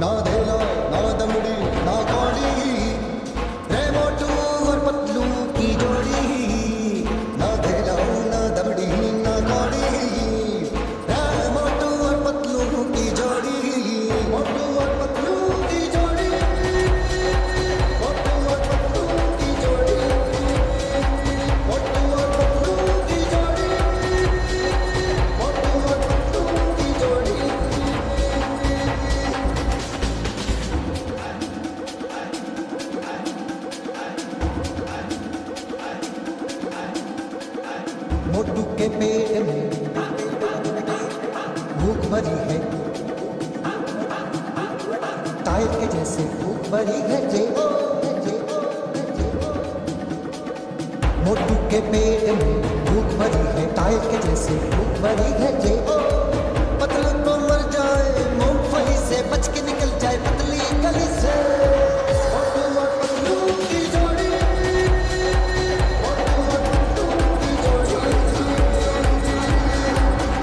ना धेला ना दमड़ी ना कौड़ी रे मोटू और पतलू की जोड़ी ना धेला ना दमड़ी ना कौड़ी रे मोटू और पतलू की जोड़ी मोटू और पतलू की जोड़ी मोटू और पतलू की जोड़ी मोटू और पतलू की जोड़ी मोटू और पतलू की जोड़ी मोटू के पेट में भूख भरी है, टायर के जैसे भूख भरी है जे ओ जे ओ जे ओ। मोटू के पेट में भूख भरी है, टायर के जैसे भूख भरी है जे ओ।